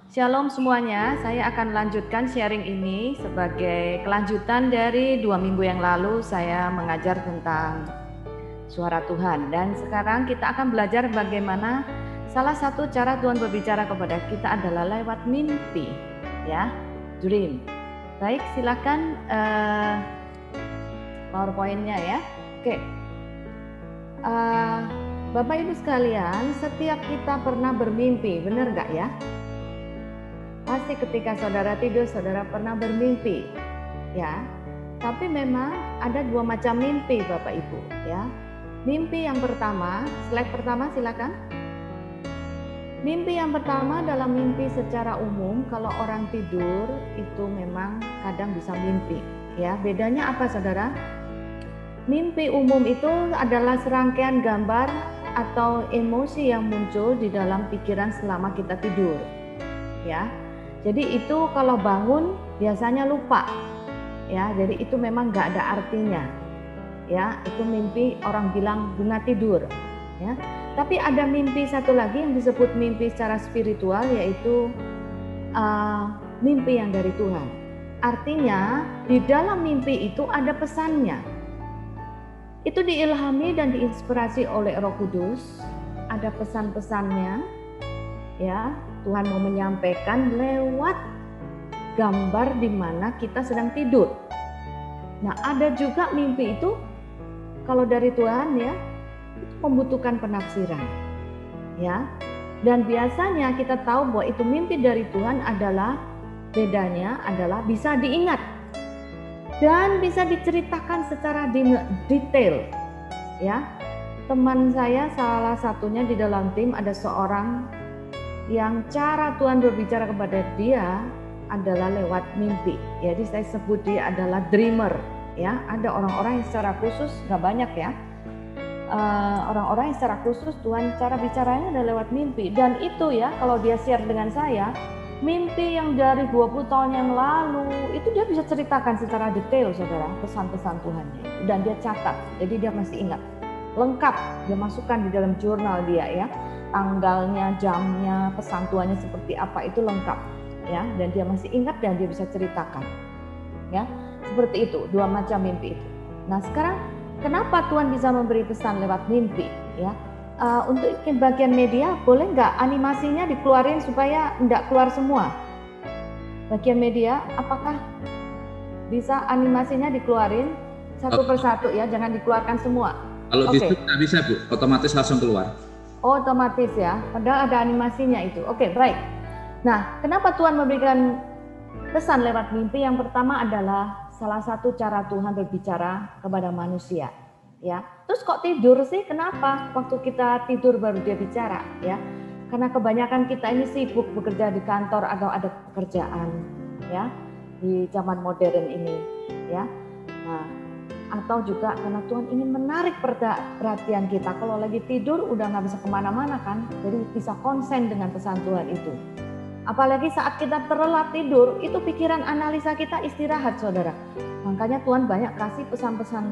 Shalom semuanya, saya akan lanjutkan sharing ini sebagai kelanjutan dari 2 minggu yang lalu saya mengajar tentang suara Tuhan. Dan sekarang kita akan belajar bagaimana salah satu cara Tuhan berbicara kepada kita adalah lewat mimpi, ya, dream. Baik, silakan PowerPoint-nya ya. Oke. Bapak Ibu sekalian, setiap kita pernah bermimpi, benar nggak ya? Pasti ketika saudara tidur, saudara pernah bermimpi, ya. Tapi memang ada 2 macam mimpi, Bapak Ibu, ya. Mimpi yang pertama, slide pertama silakan. Mimpi yang pertama adalah mimpi secara umum. Kalau orang tidur itu memang kadang bisa mimpi, ya. Bedanya apa, saudara? Mimpi umum itu adalah serangkaian gambar atau emosi yang muncul di dalam pikiran selama kita tidur, ya. Jadi itu kalau bangun biasanya lupa, ya. Jadi itu memang nggak ada artinya, ya. Itu mimpi orang bilang guna tidur, ya. Tapi ada mimpi satu lagi yang disebut mimpi secara spiritual, yaitu mimpi yang dari Tuhan. Artinya di dalam mimpi itu ada pesannya. Itu diilhami dan diinspirasi oleh Roh Kudus, ada pesan-pesannya, ya. Tuhan mau menyampaikan lewat gambar di mana kita sedang tidur. Nah, ada juga mimpi itu kalau dari Tuhan, ya, itu membutuhkan penafsiran, ya. Dan biasanya kita tahu bahwa itu mimpi dari Tuhan adalah bedanya adalah bisa diingat dan bisa diceritakan secara detail, ya. Teman saya salah satunya di dalam tim ada seorang yang cara Tuhan berbicara kepada dia adalah lewat mimpi. Jadi saya sebut dia adalah dreamer, ya. Ada orang-orang yang secara khusus, nggak banyak ya, orang-orang yang secara khusus Tuhan cara bicaranya adalah lewat mimpi. Dan itu, ya, kalau dia share dengan saya mimpi yang dari 20 tahun yang lalu itu dia bisa ceritakan secara detail, saudara, pesan-pesan Tuhannya. Dan dia catat, jadi dia masih ingat lengkap, dia masukkan di dalam jurnal dia, ya. Tanggalnya, jamnya, pesan Tuhannya seperti apa itu lengkap, ya. Dan dia masih ingat dan dia bisa ceritakan, ya. Seperti itu, 2 macam mimpi itu. Nah, sekarang kenapa Tuhan bisa memberi pesan lewat mimpi, ya? Untuk bagian media boleh nggak animasinya dikeluarin supaya nggak keluar semua? Bagian media, apakah bisa animasinya dikeluarin satu persatu, ya, jangan dikeluarkan semua? Kalau di YouTube nggak bisa, Bu, otomatis langsung keluar. Otomatis, ya, padahal ada animasinya itu. Oke, baik. Nah, kenapa Tuhan memberikan pesan lewat mimpi? Yang pertama adalah salah satu cara Tuhan berbicara kepada manusia, ya. Terus kok tidur sih? Kenapa waktu kita tidur baru dia bicara, ya? Karena kebanyakan kita ini sibuk bekerja di kantor atau ada pekerjaan, ya, di zaman modern ini, ya. Nah, atau juga karena Tuhan ingin menarik perhatian kita. Kalau lagi tidur udah nggak bisa kemana-mana kan, jadi bisa konsen dengan pesan Tuhan itu. Apalagi saat kita terlelap tidur, itu pikiran analisa kita istirahat, saudara. Makanya Tuhan banyak kasih pesan-pesan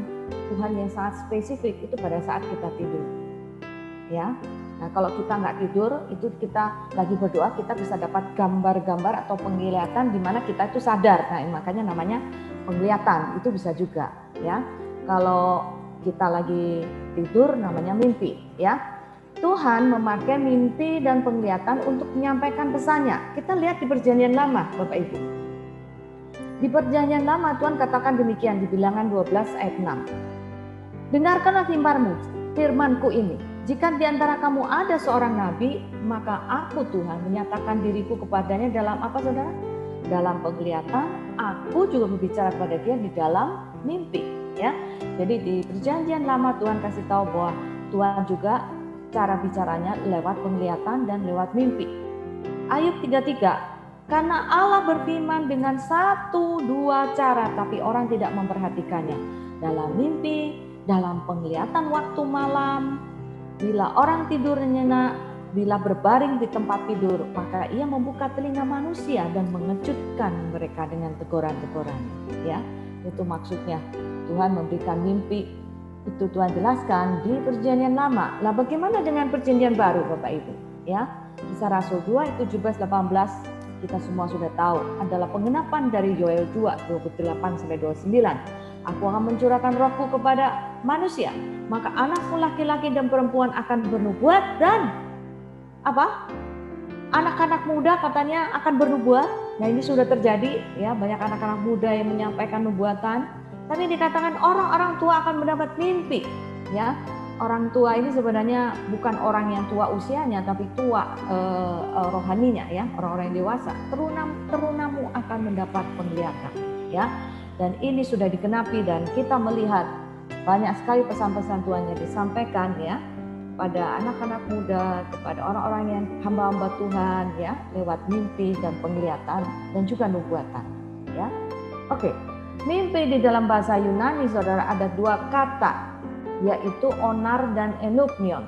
Tuhan yang sangat spesifik itu pada saat kita tidur, ya. Nah, kalau kita nggak tidur, itu kita lagi berdoa, kita bisa dapat gambar-gambar atau penglihatan di mana kita itu sadar. Nah, makanya namanya penglihatan, itu bisa juga, ya. Kalau kita lagi tidur namanya mimpi, ya. Tuhan memakai mimpi dan penglihatan untuk menyampaikan pesannya. Kita lihat di Perjanjian Lama, Bapak Ibu. Di Perjanjian Lama Tuhan katakan demikian di Bilangan 12 ayat 6. Dengarkanlah firman-Ku ini. Jika di antara kamu ada seorang nabi, maka aku Tuhan menyatakan diriku kepadanya dalam apa, saudara? Dalam penglihatan. Aku juga berbicara kepada dia di dalam mimpi, ya. Jadi di Perjanjian Lama Tuhan kasih tahu bahwa Tuhan juga cara bicaranya lewat penglihatan dan lewat mimpi. Ayub 3:3. Karena Allah berfirman dengan 1-2 cara, tapi orang tidak memperhatikannya. Dalam mimpi, dalam penglihatan waktu malam, bila orang tidur nyenyak, bila berbaring di tempat tidur, maka ia membuka telinga manusia dan mengejutkan mereka dengan teguran-teguran, ya. Itu maksudnya Tuhan memberikan mimpi. Itu Tuhan jelaskan di Perjanjian Lama. Lah bagaimana dengan Perjanjian Baru, Bapak Ibu, ya? Kisah Rasul 2 itu 17-18 kita semua sudah tahu adalah pengenapan dari Yoel 2:28-29. Aku akan mencurahkan rohku kepada manusia, maka anakmu laki-laki dan perempuan akan bernubuat dan apa? Anak-anak muda katanya akan bernubuat. Nah, ini sudah terjadi ya, banyak anak-anak muda yang menyampaikan nubuatan. Tapi dikatakan orang-orang tua akan mendapat mimpi, ya. Orang tua ini sebenarnya bukan orang yang tua usianya, tapi tua rohaninya, ya, orang-orang yang dewasa. Terunamu akan mendapat penglihatan, ya. Dan ini sudah dikenapi dan kita melihat banyak sekali pesan-pesan Tuhan yang disampaikan, ya, pada anak-anak muda, kepada orang-orang yang hamba-hamba Tuhan, ya, lewat mimpi dan penglihatan dan juga nubuatan, ya. Oke. Mimpi di dalam bahasa Yunani, saudara, ada dua kata, yaitu onar dan enupnion.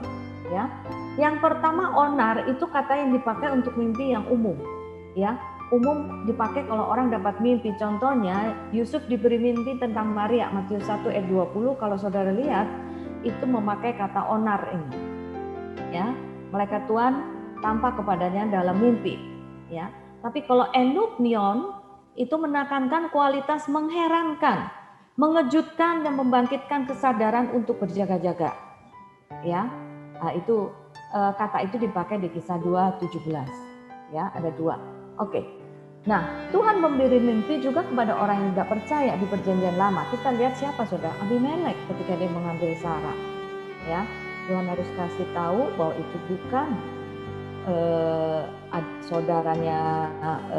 Ya, yang pertama onar itu kata yang dipakai untuk mimpi yang umum. Ya, umum dipakai kalau orang dapat mimpi. Contohnya Yusuf diberi mimpi tentang Maria, Matius 1:20. Kalau saudara lihat itu memakai kata onar ini. Ya, malaikat Tuhan tampak kepadanya dalam mimpi. Ya, tapi kalau enupnion itu menekankan kualitas mengherankan, mengejutkan dan membangkitkan kesadaran untuk berjaga-jaga. Ya, nah, itu kata itu dipakai di Kisah 2:17. Ya, ada dua. Oke. Nah, Tuhan memberi mimpi juga kepada orang yang tidak percaya di Perjanjian Lama. Kita lihat siapa, saudara? Abimelek ketika dia mengambil Sarah. Ya, Tuhan harus kasih tahu bahwa itu bukan saudaranya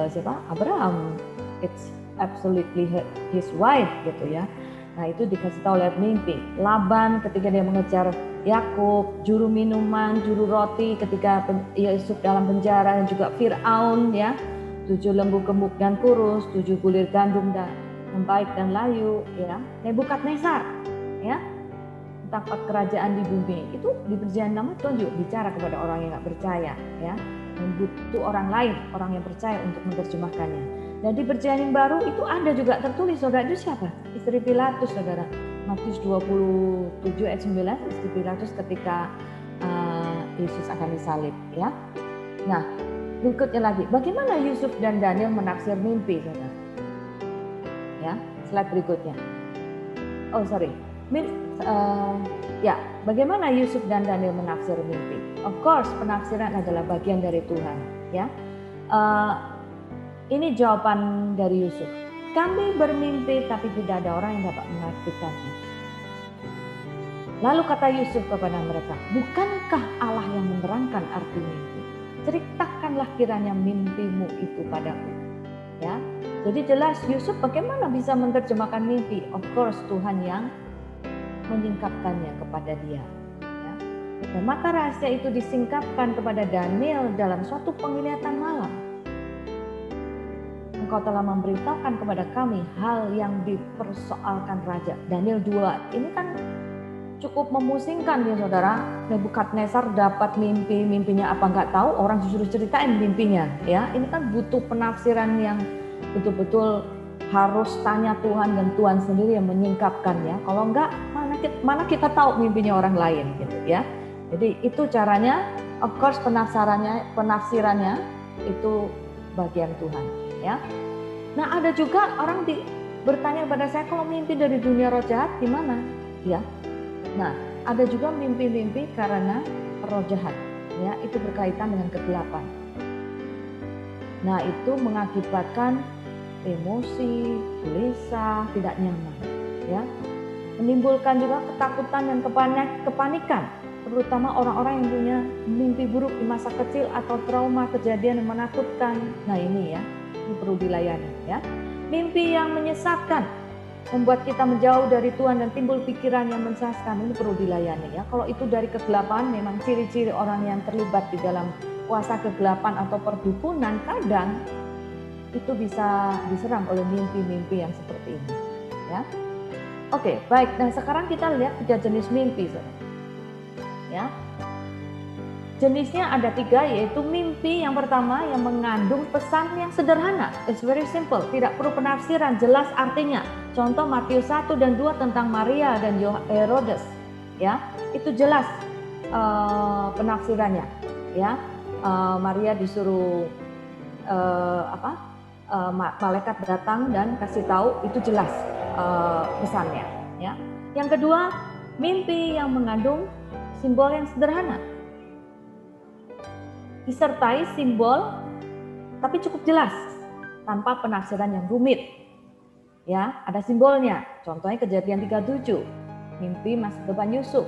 siapa? Abraham. It's absolutely his wife gitu ya. Nah, itu dikasih tahu lewat mimpi. Laban ketika dia mengejar Yakub, juru minuman, juru roti ketika Yusuf dalam penjara, dan juga Firaun ya, 7 lembu gemuk dan kurus, 7 bulir gandum dan baik dan layu ya. Nebukadnezar ya, tentang kerajaan di bumi. Itu di Perjanjian Lama Tuhan juga bicara kepada orang yang nggak percaya ya, dan butuh orang lain, orang yang percaya untuk menerjemahkannya. Dan di Perjanjian Baru itu ada juga tertulis, saudara, itu siapa? Istri Pilatus, saudara. Matius 27:9, istri Pilatus ketika Yesus akan disalib, ya. Nah, berikutnya lagi, bagaimana Yusuf dan Daniel menafsir mimpi, saudara? Ya, slide berikutnya. Oh, sorry. Ya, bagaimana Yusuf dan Daniel menafsir mimpi? Of course, penafsiran adalah bagian dari Tuhan, ya. Ini jawaban dari Yusuf. Kami bermimpi tapi tidak ada orang yang dapat mengartikannya. Lalu kata Yusuf kepada mereka, bukankah Allah yang menerangkan arti mimpi? Ceritakanlah kiranya mimpimu itu padaku. Ya, jadi jelas Yusuf bagaimana bisa menerjemahkan mimpi? Of course Tuhan yang menyingkapkannya kepada dia. Ya. Dan maka rahasia itu disingkapkan kepada Daniel dalam suatu penglihatan malam. Engkau telah memberitahukan kepada kami hal yang dipersoalkan raja. Daniel 2 ini kan cukup memusingkan ya, saudara. Nebukadnezar dapat mimpi, mimpinya apa nggak tahu, orang disuruh ceritain mimpinya. Ya, ini kan butuh penafsiran yang betul-betul harus tanya Tuhan, dan Tuhan sendiri yang menyingkapkannya. Kalau enggak, mana kita tahu mimpinya orang lain gitu ya. Jadi itu caranya. Of course penafsirannya itu bagian Tuhan ya. Nah, ada juga orang bertanya kepada saya, kalau mimpi dari dunia roh jahat gimana? Ya. Nah, ada juga mimpi-mimpi karena roh jahat ya, itu berkaitan dengan kegelapan. Nah, itu mengakibatkan emosi, gelisah, tidak nyaman ya. Menimbulkan juga ketakutan dan kepanikan, terutama orang-orang yang punya mimpi buruk di masa kecil atau trauma kejadian yang menakutkan. Nah, ini ya, ini perlu dilayani ya. Mimpi yang menyesatkan, membuat kita menjauh dari Tuhan dan timbul pikiran yang mensesatkan, ini perlu dilayani ya. Kalau itu dari kegelapan, memang ciri-ciri orang yang terlibat di dalam kuasa kegelapan atau perdukunan kadang itu bisa diserang oleh mimpi-mimpi yang seperti ini ya. Oke, baik. Nah, sekarang kita lihat 3 jenis mimpi, saudara. Ya. Jenisnya ada 3, yaitu mimpi yang pertama yang mengandung pesan yang sederhana. It's very simple, tidak perlu penafsiran, jelas artinya. Contoh Matius 1 dan 2 tentang Maria dan Herodes. Ya, itu jelas penafsirannya. Ya, Maria disuruh malaikat datang dan kasih tahu, itu jelas pesannya. Ya. Yang kedua, mimpi yang mengandung simbol yang sederhana, disertai simbol tapi cukup jelas, tanpa penafsiran yang rumit. Ya, ada simbolnya. Contohnya Kejadian 37, mimpi masa depan Yusuf.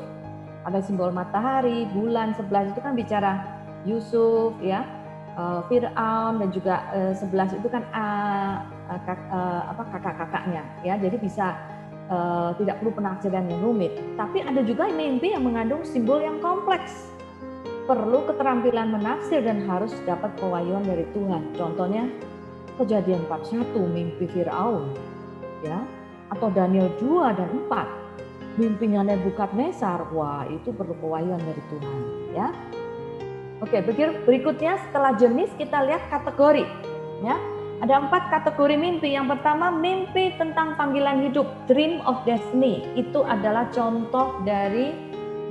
Ada simbol matahari, bulan, 11 itu kan bicara Yusuf, ya, Fir'aun, dan juga 11 itu kan kakak-kakaknya, ya. Jadi bisa tidak perlu penafsiran yang rumit. Tapi ada juga mimpi yang mengandung simbol yang kompleks, perlu keterampilan menafsir dan harus dapat pewahyuan dari Tuhan. Contohnya Kejadian 41, mimpi Fir'aun, ya, atau Daniel 2 dan 4, mimpinya Nebukadnezar. Wah, itu perlu pewahyuan dari Tuhan, ya. Oke, berikutnya setelah jenis kita lihat kategori, ya. Ada 4 kategori mimpi. Yang pertama, mimpi tentang panggilan hidup, dream of destiny. Itu adalah contoh dari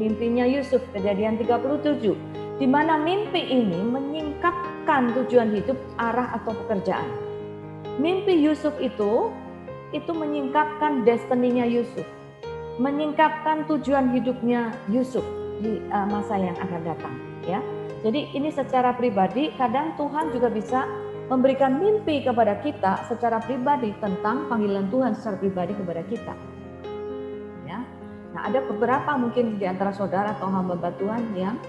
mimpinya Yusuf, Kejadian 37, di mana mimpi ini menyingkapkan tujuan hidup, arah atau pekerjaan. Mimpi Yusuf itu menyingkapkan destininya Yusuf, menyingkapkan tujuan hidupnya Yusuf di masa yang akan datang, ya. Jadi ini secara pribadi, kadang Tuhan juga bisa memberikan mimpi kepada kita secara pribadi tentang panggilan Tuhan secara pribadi kepada kita. Ya. Nah, ada beberapa mungkin di antara saudara atau hamba Tuhan yang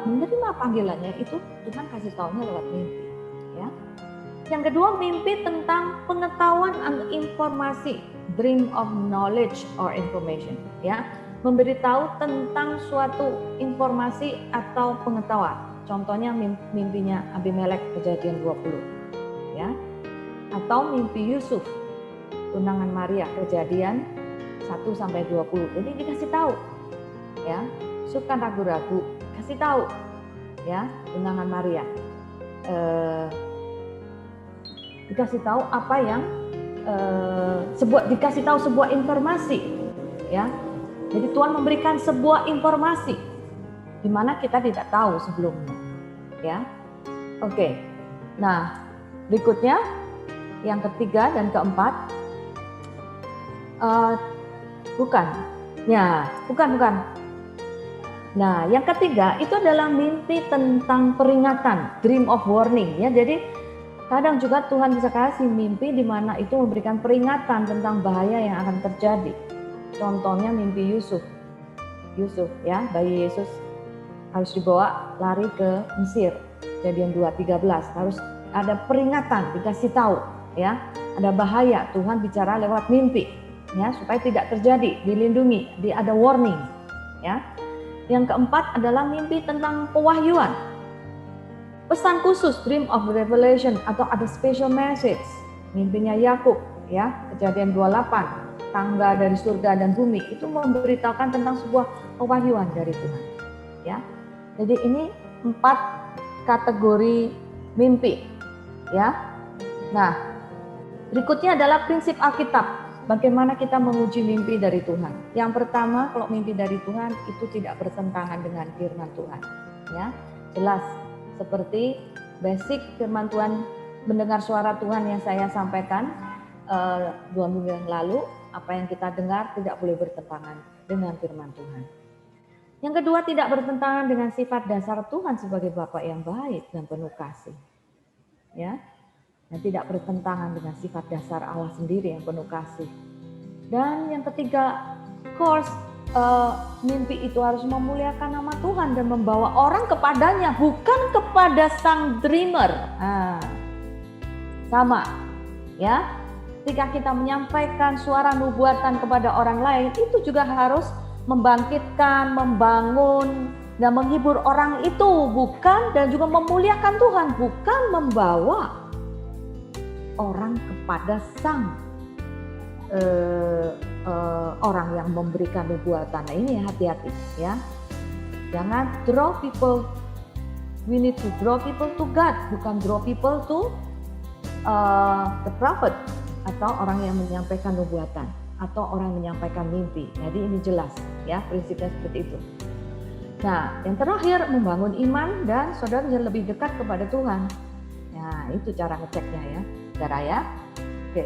menerima panggilannya itu Tuhan kasih tahunya lewat mimpi, ya. Yang kedua, mimpi tentang pengetahuan atau informasi, dream of knowledge or information, ya. Memberitahu tentang suatu informasi atau pengetahuan. Contohnya mimpinya Abimelek, Kejadian 20, ya. Atau mimpi Yusuf, tunangan Maria, Kejadian 1 sampai 20. Jadi dikasih tahu, ya. Yusuf kan ragu-ragu, kasih tahu, ya, tunangan Maria. Dikasih tahu apa yang dikasih tahu sebuah informasi, ya. Jadi Tuhan memberikan sebuah informasi di mana kita tidak tahu sebelumnya, ya. Oke. Nah, berikutnya yang ketiga dan keempat, bukan. Nah, yang ketiga itu adalah mimpi tentang peringatan, dream of warning, ya. Jadi kadang juga Tuhan bisa kasih mimpi di mana itu memberikan peringatan tentang bahaya yang akan terjadi. Contohnya mimpi Yusuf, ya, bayi Yesus harus dibawa lari ke Mesir, Kejadian 2:13, harus ada peringatan, dikasih tahu, ya, ada bahaya, Tuhan bicara lewat mimpi, ya, supaya tidak terjadi, dilindungi, ada warning, ya. Yang keempat adalah mimpi tentang pewahyuan, pesan khusus, dream of revelation, atau ada special message, mimpinya Yakub, ya, Kejadian 28. Tangga dari surga dan bumi, itu memberitakan tentang sebuah pewahyuan dari Tuhan, ya. Jadi ini 4 kategori mimpi, ya. Nah, berikutnya adalah prinsip Alkitab, bagaimana kita menguji mimpi dari Tuhan. Yang pertama, kalau mimpi dari Tuhan itu tidak bertentangan dengan firman Tuhan, ya. Jelas, seperti basic firman Tuhan, mendengar suara Tuhan yang saya sampaikan 2 minggu yang lalu. Apa yang kita dengar tidak boleh bertentangan dengan firman Tuhan. Yang kedua, tidak bertentangan dengan sifat dasar Tuhan sebagai Bapa yang baik dan penuh kasih, ya. Dan tidak bertentangan dengan sifat dasar Allah sendiri yang penuh kasih. Dan yang ketiga, course, mimpi itu harus memuliakan nama Tuhan dan membawa orang kepadanya, bukan kepada sang dreamer. Sama, ya. Ketika kita menyampaikan suara nubuatan kepada orang lain, itu juga harus membangkitkan, membangun, dan menghibur orang itu, bukan, dan juga memuliakan Tuhan, bukan membawa orang kepada sang orang yang memberikan nubuatan. Nah, ini hati-hati, ya. Jangan draw people. We need to draw people to God, bukan draw people to the prophet, atau orang yang menyampaikan nubuatan, atau orang yang menyampaikan mimpi. Jadi ini jelas, ya, prinsipnya seperti itu. Nah, yang terakhir, membangun iman dan saudara lebih dekat kepada Tuhan. Nah, itu cara ngeceknya ya, saudara ya. Oke.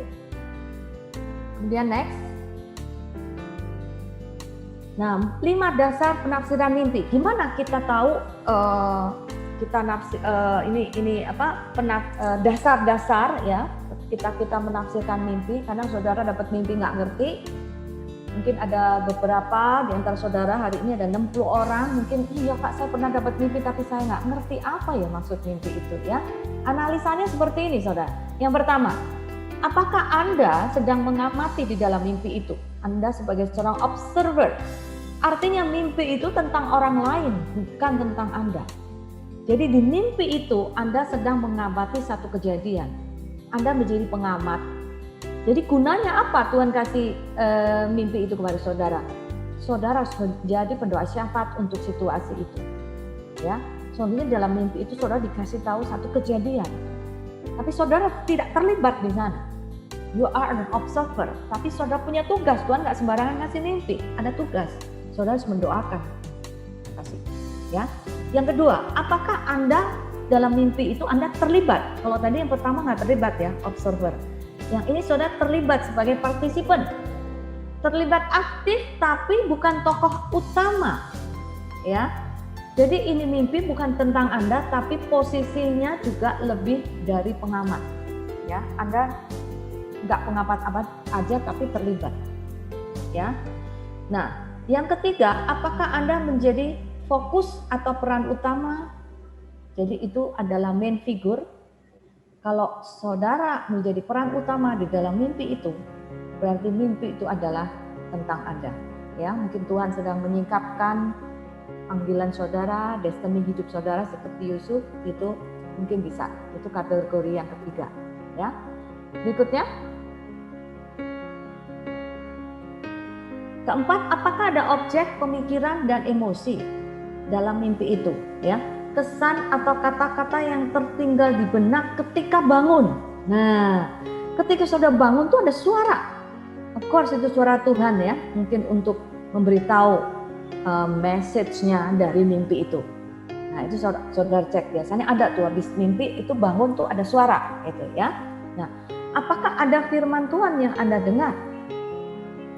Kemudian next. Nah, 5 dasar penafsiran mimpi. Gimana kita tahu dasar-dasar ya kita menafsirkan mimpi? Karena saudara dapat mimpi nggak ngerti. Mungkin ada beberapa di antara saudara hari ini ada 60 orang. Mungkin iya Kak, saya pernah dapat mimpi tapi saya nggak ngerti apa ya maksud mimpi itu ya. Analisanya seperti ini saudara. Yang pertama, apakah Anda sedang mengamati di dalam mimpi itu? Anda sebagai seorang observer. Artinya mimpi itu tentang orang lain, bukan tentang Anda. Jadi di mimpi itu Anda sedang mengamati satu kejadian. Anda menjadi pengamat. Jadi gunanya apa Tuhan kasih mimpi itu kepada saudara? Saudara harus menjadi pendoa syafaat untuk situasi itu. Ya, soalnya dalam mimpi itu saudara dikasih tahu satu kejadian. Tapi saudara tidak terlibat di sana. You are an observer, tapi saudara punya tugas. Tuhan nggak sembarangan ngasih mimpi, ada tugas. Saudara harus mendoakan. Kasih, ya. Yang kedua, apakah Anda dalam mimpi itu Anda terlibat? Kalau tadi yang pertama nggak terlibat ya, observer. Yang ini saudara terlibat sebagai partisipan. Terlibat aktif tapi bukan tokoh utama. Ya. Jadi ini mimpi bukan tentang Anda, tapi posisinya juga lebih dari pengamat. Ya, Anda nggak pengamat-amat aja tapi terlibat. Ya. Nah, yang ketiga, apakah Anda menjadi fokus atau peran utama? Jadi itu adalah main figure. Kalau saudara menjadi peran utama di dalam mimpi itu, berarti mimpi itu adalah tentang Anda. Ya, mungkin Tuhan sedang menyingkapkan panggilan saudara, destiny hidup saudara seperti Yusuf, itu mungkin bisa. Itu kategori yang ketiga. Ya. Berikutnya. Keempat, apakah ada objek, pemikiran, dan emosi dalam mimpi itu? Ya, kesan atau kata-kata yang tertinggal di benak ketika bangun. Nah, ketika saudara bangun tuh ada suara. Of course itu suara Tuhan ya, mungkin untuk memberitahu message-nya dari mimpi itu. Nah, itu saudara cek, biasanya ada tuh habis mimpi itu bangun tuh ada suara gitu ya. Nah, apakah ada firman Tuhan yang Anda dengar?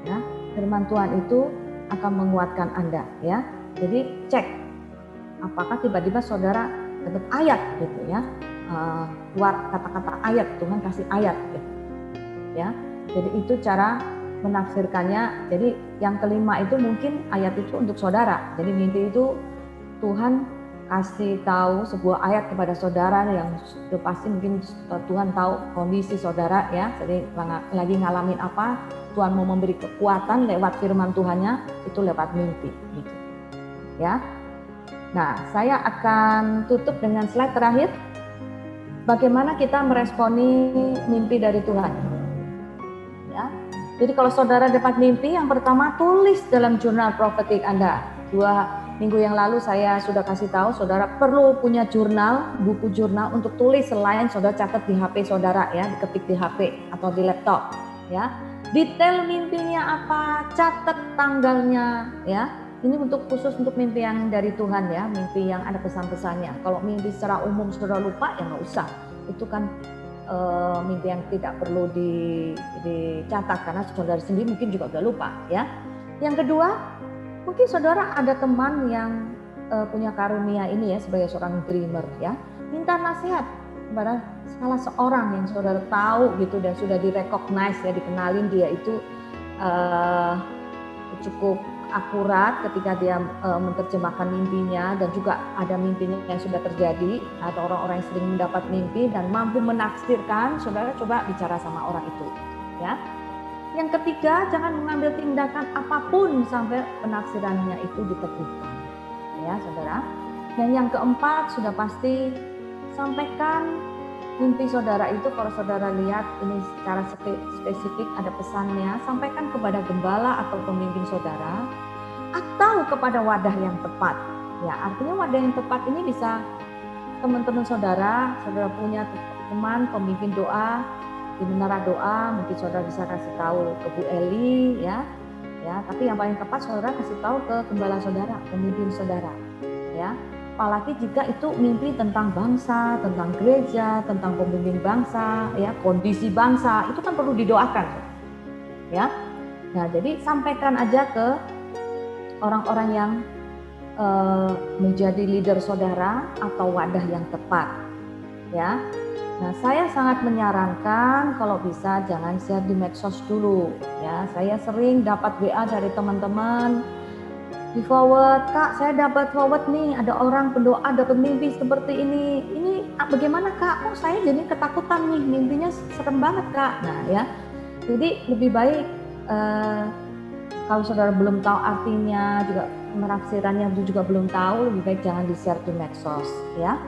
Ya, firman Tuhan itu akan menguatkan Anda ya. Jadi cek apakah tiba-tiba saudara dapat ayat gitu ya. Keluar kata-kata ayat, Tuhan kasih ayat gitu. Ya. Jadi itu cara menafsirkannya. Jadi yang kelima itu mungkin ayat itu untuk saudara. Jadi mimpi itu Tuhan kasih tahu sebuah ayat kepada saudara yang sudah pasti mungkin Tuhan tahu kondisi saudara ya. Jadi lagi ngalamin apa, Tuhan mau memberi kekuatan lewat firman Tuhannya itu lewat mimpi gitu. Ya. Nah, saya akan tutup dengan slide terakhir. Bagaimana kita meresponi mimpi dari Tuhan? Ya. Jadi kalau saudara dapat mimpi, yang pertama tulis dalam jurnal prophetic Anda. 2 minggu yang lalu saya sudah kasih tahu saudara perlu punya jurnal, buku jurnal untuk tulis selain saudara catat di HP saudara ya, diketik di HP atau di laptop ya. Detail mimpinya apa, catat tanggalnya ya. Ini untuk khusus untuk mimpi yang dari Tuhan ya, mimpi yang ada pesan-pesannya. Kalau mimpi secara umum saudara lupa ya nggak usah. Itu kan mimpi yang tidak perlu dicatat karena saudara sendiri mungkin juga udah lupa ya. Yang kedua, mungkin saudara ada teman yang punya karunia ini ya sebagai seorang dreamer ya. Minta nasihat kepada salah seorang yang saudara tahu gitu dan sudah direcognize ya, dikenalin dia itu cukup akurat ketika dia menerjemahkan mimpinya dan juga ada mimpinya yang sudah terjadi atau orang-orang yang sering mendapat mimpi dan mampu menafsirkan, saudara coba bicara sama orang itu ya. Yang ketiga, jangan mengambil tindakan apapun sampai penafsirannya itu diteguhkan ya saudara. Dan yang keempat, sudah pasti sampaikan mimpi saudara itu, kalau saudara lihat ini secara spesifik ada pesannya, sampaikan kepada gembala atau pemimpin saudara atau kepada wadah yang tepat. Ya, artinya wadah yang tepat ini bisa teman-teman saudara punya teman pemimpin doa di menara doa, mungkin saudara bisa kasih tahu ke Bu Eli ya. Ya, tapi yang paling tepat saudara kasih tahu ke gembala saudara, pemimpin saudara. Ya. apalagi jika itu mimpi tentang bangsa, tentang gereja, tentang pembimbing bangsa, ya, kondisi bangsa, itu kan perlu didoakan, ya. Nah, jadi sampaikan aja ke orang-orang yang menjadi leader saudara atau wadah yang tepat, ya. Nah, saya sangat menyarankan kalau bisa jangan share di medsos dulu, ya. Saya sering dapat WA dari teman-teman, di forward, Kak, saya dapat forward nih, ada orang pendoa dapat mimpi seperti ini. Ini bagaimana, Kak? Oh, saya jadi ketakutan nih, mimpinya serem banget, Kak. Nah, ya. Jadi lebih baik kalau saudara belum tahu artinya, juga penafsirannya juga belum tahu, lebih baik jangan di-share di medsos, ya.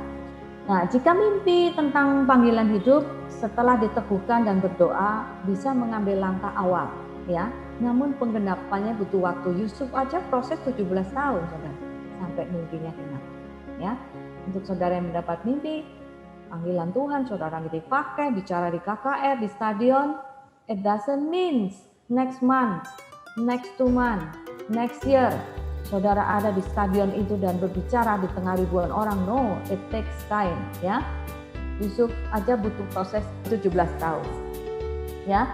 Nah, jika mimpi tentang panggilan hidup setelah diteguhkan dan berdoa bisa mengambil langkah awal, ya. Namun penggenapannya butuh waktu. Yusuf aja proses 17 tahun, saudara, sampai mimpinya genap, ya. Untuk saudara yang mendapat mimpi panggilan Tuhan, saudara dipakai bicara di KKR, di stadion, it doesn't mean next month, next 2 months, next year saudara ada di stadion itu dan berbicara di tengah ribuan orang. No, it takes time, ya. Yusuf aja butuh proses 17 tahun, ya.